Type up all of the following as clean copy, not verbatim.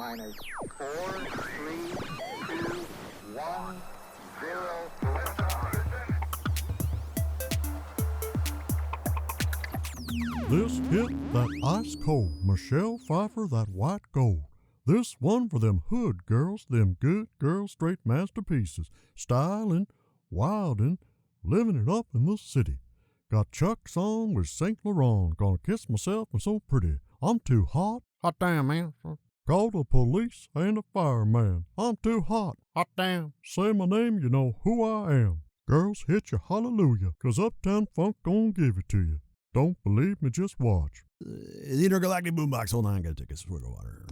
minus 4, 3, 2, 1, 0. This hit that ice cold, Michelle Pfeiffer, that white gold. This one for them hood girls, them good girls, straight masterpieces, styling, wildin', living it up in the city. Got Chucks on with St. Laurent, gonna kiss myself, I'm so pretty. I'm too hot. Hot damn, man. Call the police and the fireman. I'm too hot. Hot damn. Say my name, you know who I am. Girls, hit your hallelujah, 'cause Uptown Funk gon' give it to you. Don't believe me, just watch. The Intergalactic Boom Box. Hold on, I gotta take a swig of water.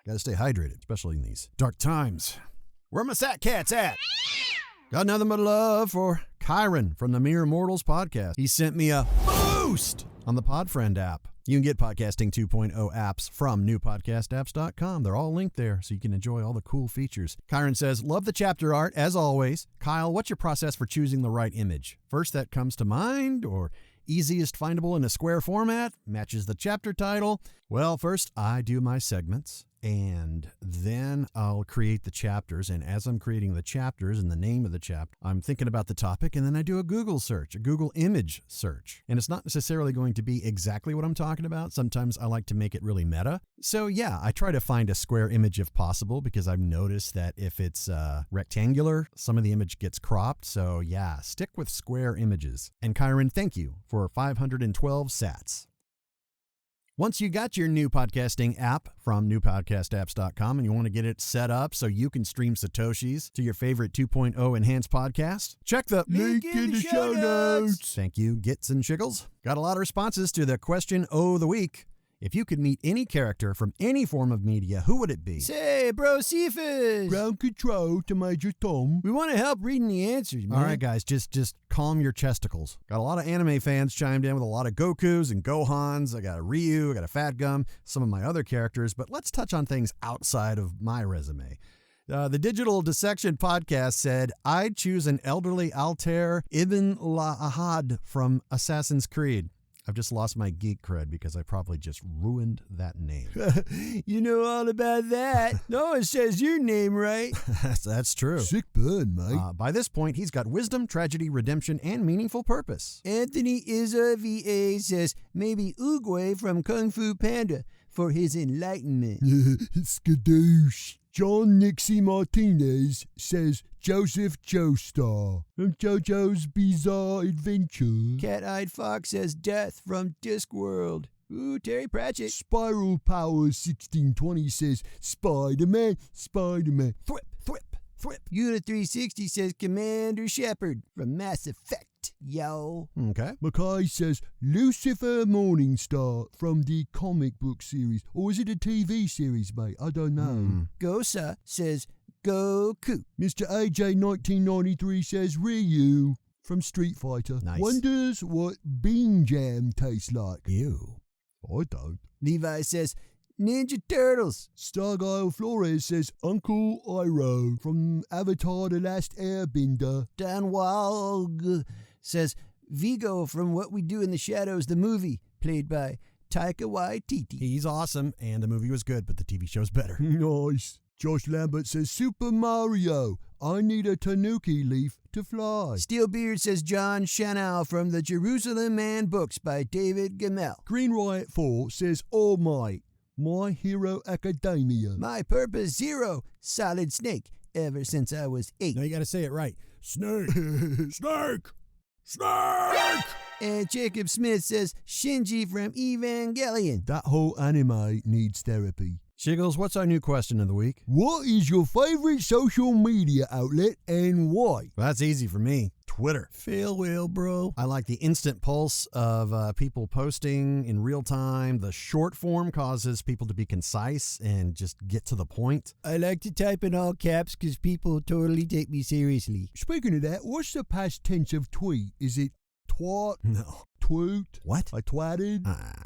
Gotta stay hydrated, especially in these dark times. Where my sat cats at? Got nothing but love for Kyron from the Mere Mortals podcast. He sent me a boost on the Podfriend app. You can get Podcasting 2.0 apps from newpodcastapps.com. They're all linked there, so you can enjoy all the cool features. Kyron says, love the chapter art, as always. Kyle, what's your process for choosing the right image? First that comes to mind, or easiest findable in a square format? Matches the chapter title? Well, first I do my segments, and then I'll create the chapters. And as I'm creating the chapters and the name of the chapter, I'm thinking about the topic, and then I do a Google search, a Google image search. And it's not necessarily going to be exactly what I'm talking about. Sometimes I like to make it really meta. So yeah, I try to find a square image if possible, because I've noticed that if it's rectangular, some of the image gets cropped. So yeah, stick with square images. And Kyron, thank you for 512 sats. Once you got your new podcasting app from newpodcastapps.com and you want to get it set up so you can stream satoshis to your favorite 2.0 enhanced podcast, check the link in the show notes. Thank you, Gits and Shiggles. Got a lot of responses to the question of the week. If you could meet any character from any form of media, who would it be? Say, bro, Cephas. Ground control to Major Tom. We want to help reading the answers, man. All right, guys, just calm your chesticles. Got a lot of anime fans chimed in with a lot of Gokus and Gohans. I got a Ryu, I got a Fat Gum, some of my other characters, but let's touch on things outside of my resume. The Digital Dissection podcast said, I'd choose an elderly Altair Ibn Lahad from Assassin's Creed. I've just lost my geek cred because I probably just ruined that name. You know all about that. No one says your name right. That's true. Sick burn, mate. By this point, he's got wisdom, tragedy, redemption, and meaningful purpose. Anthony Izza VA says maybe Oogway from Kung Fu Panda for his enlightenment. Skadoosh. John Nixie Martinez says Joseph Joestar from JoJo's Bizarre Adventure. Cat-Eyed Fox says Death from Discworld. Ooh, Terry Pratchett. Spiral Power 1620 says Spider-Man, Spider-Man. Thwip, thwip, thwip. Unit 360 says Commander Shepard from Mass Effect. Yo. Okay. Mackay says Lucifer Morningstar from the comic book series. Or is it a TV series, mate? I don't know. Gosa says Goku. Mr. AJ 1993 says Ryu from Street Fighter. Nice. Wonders what bean jam tastes like. Ew. I don't. Levi says Ninja Turtles. Stargyle Flores says Uncle Iroh from Avatar The Last Airbender. Dan Walg says Vigo from What We Do in the Shadows, the movie, played by Taika Waititi. He's awesome, and the movie was good, but the TV show's better. Nice. Josh Lambert says Super Mario. I need a tanuki leaf to fly. Steelbeard says John Shanow from the Jerusalem Man books by David Gamel. Green Riot 4 says All Might. My Hero Academia. My purpose zero. Solid Snake. Ever since I was 8. Now you gotta say it right. Snake. Snake. Snake. And Jacob Smith says Shinji from Evangelion. That whole anime needs therapy. Shiggles, what's our new question of the week? What is your favorite social media outlet and why? Well, that's easy for me. Twitter. Fail whale, bro. I like the instant pulse of people posting in real time. The short form causes people to be concise and just get to the point. I like to type in all caps because people totally take me seriously. Speaking of that, what's the past tense of tweet? Is it twat? No. Twoot? What? I twatted?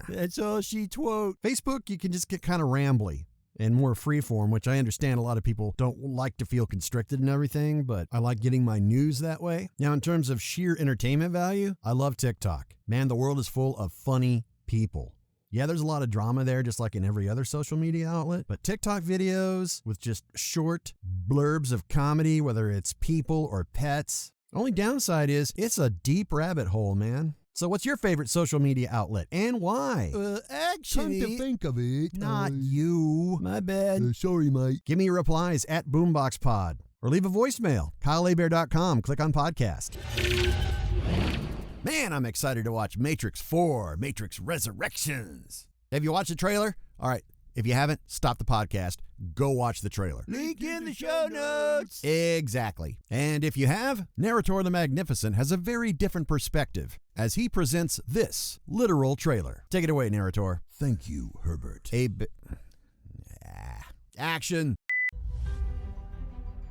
That's all she twote. Facebook, you can just get kind of rambly and more freeform, which I understand a lot of people don't like to feel constricted and everything, but I like getting my news that way. Now, in terms of sheer entertainment value, I love TikTok. Man, the world is full of funny people. Yeah, there's a lot of drama there, just like in every other social media outlet. But TikTok videos with just short blurbs of comedy, whether it's people or pets. Only downside is it's a deep rabbit hole, man. So what's your favorite social media outlet and why? Come Actually, to think of it, Not you. my bad. sorry, mate. Give me your replies at BoomboxPod or leave a voicemail. KyleHebert.com. Click on podcast. Man, I'm excited to watch Matrix 4, Matrix Resurrections. Have you watched the trailer? All right. If you haven't, stop the podcast. Go watch the trailer. Link in the show notes. Exactly. And if you have, Narratorr the Magnificent has a very different perspective as he presents this literal trailer. Take it away, Narratorr. Thank you, Herbert. Action.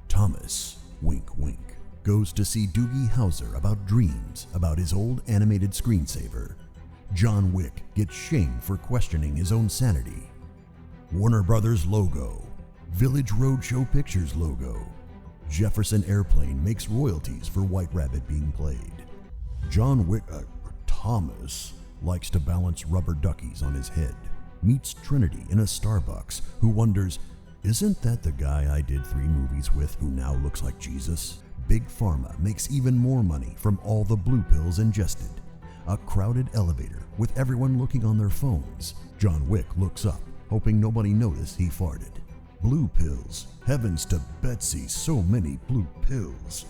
Thomas, wink wink, goes to see Doogie Howser about dreams about his old animated screensaver. John Wick gets shamed for questioning his own sanity. Warner Brothers logo. Village Roadshow Pictures logo. Jefferson Airplane makes royalties for White Rabbit being played. John Wick, Thomas, likes to balance rubber duckies on his head. Meets Trinity in a Starbucks, who wonders, isn't that the guy I did 3 movies with who now looks like Jesus? Big Pharma makes even more money from all the blue pills ingested. A crowded elevator with everyone looking on their phones. John Wick looks up, hoping nobody noticed he farted. Blue pills. Heavens to Betsy, so many blue pills.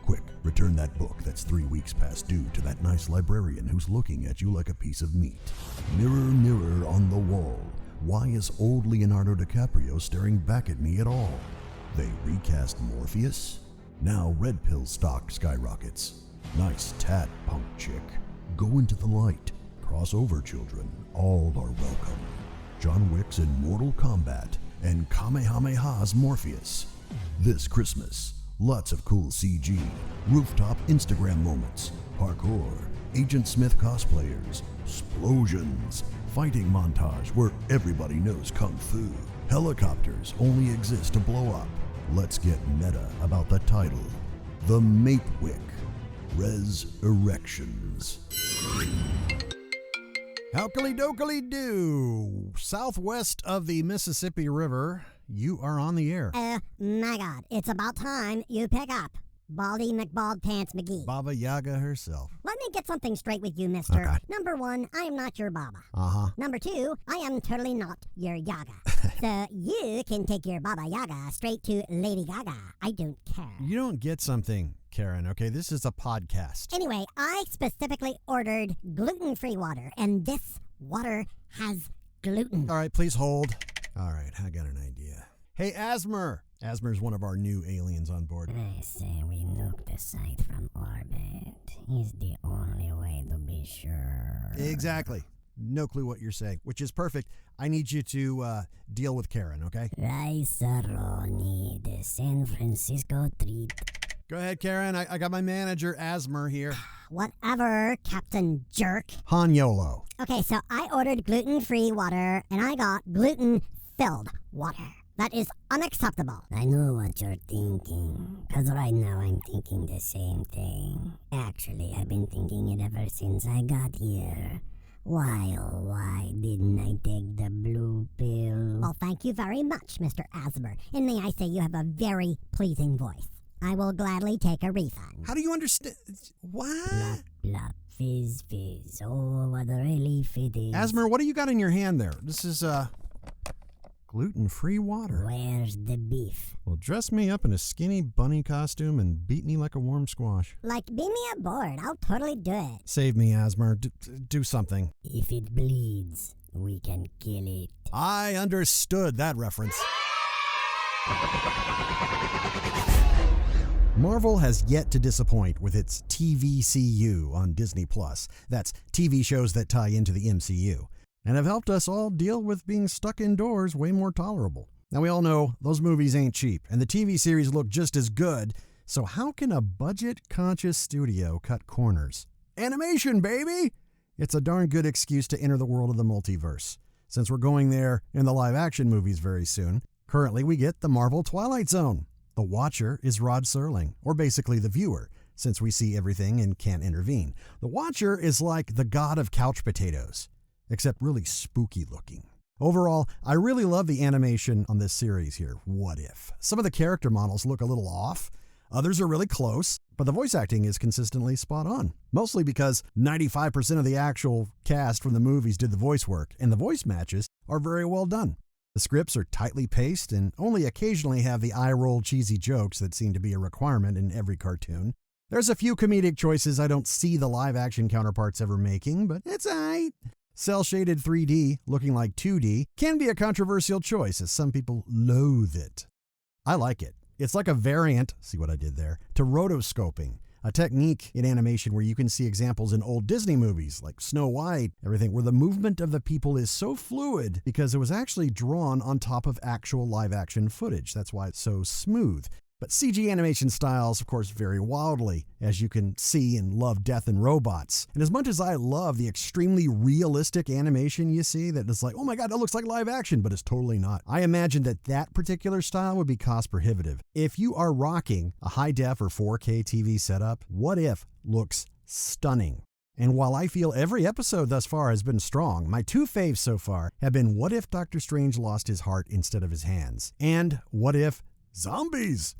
Quick, return that book that's 3 weeks past due to that nice librarian who's looking at you like a piece of meat. Mirror, mirror on the wall, why is old Leonardo DiCaprio staring back at me at all? They recast Morpheus? Now red pill stock skyrockets. Nice tat, punk chick. Go into the light. Cross over, children. All are welcome. John Wick's in Mortal Kombat and Kamehameha's Morpheus. This Christmas, lots of cool CG, rooftop Instagram moments, parkour, Agent Smith cosplayers, explosions, fighting montage where everybody knows Kung Fu. Helicopters only exist to blow up. Let's get meta about the title. The Matewick Resurrections. Howkily-dokily-doo. Southwest of the Mississippi River, you are on the air. My God, it's about time you pick up. Baldy McBald Pants McGee. Baba Yaga herself. Let me get something straight with you, mister. Okay. Number 1, I am not your Baba. Uh-huh. Number 2, I am totally not your Yaga. So you can take your Baba Yaga straight to Lady Gaga. I don't care. You don't get something, Karen, okay? This is a podcast. Anyway, I specifically ordered gluten-free water, and this water has gluten. All right, please hold. All right, I got an idea. Hey, Asmer. Asmer's one of our new aliens on board. I say we nuke the site from orbit. He's the only way to be sure. Exactly. No clue what you're saying, which is perfect. I need you to deal with Karen, okay? Rice-a-roni, the San Francisco treat. Go ahead, Karen. I got my manager, Asmer, here. Whatever, Captain Jerk. Han Yolo. Okay, so I ordered gluten-free water, and I got gluten-filled water. That is unacceptable. I know what you're thinking, because right now I'm thinking the same thing. Actually, I've been thinking it ever since I got here. Why, oh, why didn't I take the blue pill? Well, thank you very much, Mr. Asmer. And may I say you have a very pleasing voice. I will gladly take a refund. How do you understand? What? Blop, blop, fizz, fizz. Oh, what a relief it is. Asmer, what do you got in your hand there? This is, gluten-free water. Where's the beef? Well, dress me up in a skinny bunny costume and beat me like a warm squash. Like, beam me aboard. I'll totally do it. Save me, Asmer. Do something. If it bleeds, we can kill it. I understood that reference. Marvel has yet to disappoint with its TVCU on Disney+. That's TV shows that tie into the MCU. And have helped us all deal with being stuck indoors way more tolerable. Now, we all know those movies ain't cheap, and the TV series look just as good, so how can a budget-conscious studio cut corners? Animation, baby! It's a darn good excuse to enter the world of the multiverse. Since we're going there in the live-action movies very soon, currently we get the Marvel Twilight Zone. The Watcher is Rod Serling, or basically the viewer, since we see everything and can't intervene. The Watcher is like the god of couch potatoes. except really spooky looking. Overall, I really love the animation on this series here, What If. Some of the character models look a little off, others are really close, but the voice acting is consistently spot on. Mostly because 95% of the actual cast from the movies did the voice work, and the voice matches are very well done. The scripts are tightly paced and only occasionally have the eye-roll cheesy jokes that seem to be a requirement in every cartoon. There's a few comedic choices I don't see the live-action counterparts ever making, but it's aight. Cell-shaded 3D, looking like 2D, can be a controversial choice as some people loathe it. I like it. It's like a variant, see what I did there, to rotoscoping, a technique in animation where you can see examples in old Disney movies like Snow White, everything, where the movement of the people is so fluid because it was actually drawn on top of actual live-action footage. That's why it's so smooth. But CG animation styles, of course, vary wildly, as you can see in Love, Death, and Robots. And as much as I love the extremely realistic animation you see that is like, oh my God, that looks like live action, but it's totally not. I imagine that particular style would be cost prohibitive. If you are rocking a high-def or 4K TV setup, What If looks stunning. And while I feel every episode thus far has been strong, my two faves so far have been What If Doctor Strange lost his heart instead of his hands? And What If Zombies?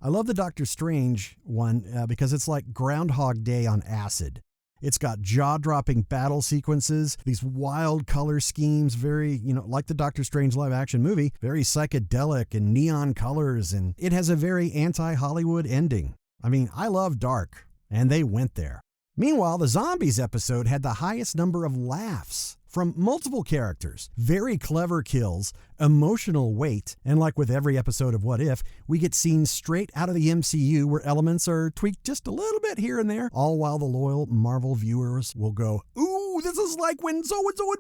I love the Doctor Strange one because it's like Groundhog Day on acid. It's got jaw-dropping battle sequences, these wild color schemes, very, like the Doctor Strange live-action movie, very psychedelic and neon colors, and it has a very anti-Hollywood ending. I mean, I love dark, and they went there. Meanwhile, the Zombies episode had the highest number of laughs from multiple characters, very clever kills, emotional weight, and like with every episode of What If, we get scenes straight out of the MCU where elements are tweaked just a little bit here and there, all while the loyal Marvel viewers will go, ooh, this is like when so-and-so would...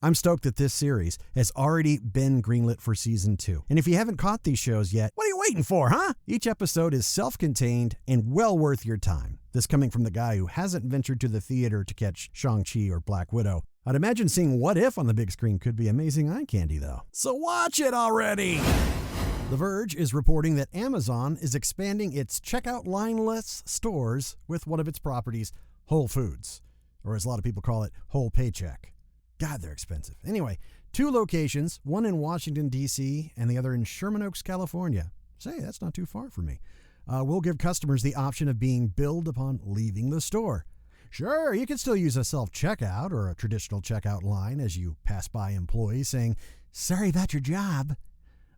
I'm stoked that this series has already been greenlit for season 2. And if you haven't caught these shows yet, what are you waiting for, huh? Each episode is self-contained and well worth your time. This coming from the guy who hasn't ventured to the theater to catch Shang-Chi or Black Widow. I'd imagine seeing What If on the big screen could be amazing eye candy, though. So watch it already! The Verge is reporting that Amazon is expanding its checkout line-less stores with one of its properties, Whole Foods, or as a lot of people call it, Whole Paycheck. God, they're expensive. Anyway, 2 locations, one in Washington, D.C., and the other in Sherman Oaks, California. Say, that's not too far from me. We'll give customers the option of being billed upon leaving the store. Sure, you can still use a self-checkout or a traditional checkout line as you pass by employees saying, sorry about your job.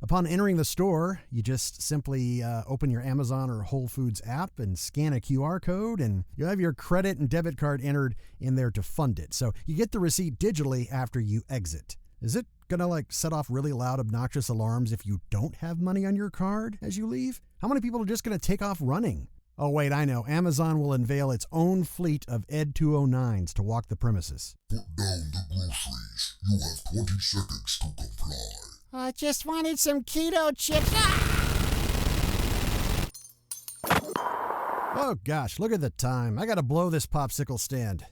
Upon entering the store, you just simply open your Amazon or Whole Foods app and scan a QR code, and you have your credit and debit card entered in there to fund it. So you get the receipt digitally after you exit. Is it gonna set off really loud, obnoxious alarms if you don't have money on your card as you leave? How many people are just gonna take off running? Oh wait, I know. Amazon will unveil its own fleet of Ed 209s to walk the premises. Put down the groceries. You have 20 seconds to comply. I just wanted some keto chips. Oh gosh, look at the time. I gotta blow this popsicle stand.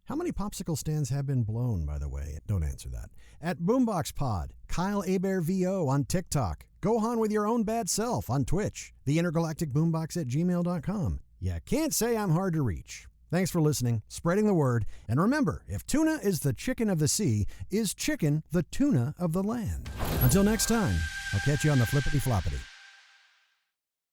How many popsicle stands have been blown, by the way? Don't answer that. At Boombox Pod, Kyle Hebert VO on TikTok, Gohan with your own bad self on Twitch, the Intergalactic Boom Box at gmail.com. You can't say I'm hard to reach. Thanks for listening, spreading the word, and remember, if tuna is the chicken of the sea, is chicken the tuna of the land? Until next time, I'll catch you on the flippity-floppity.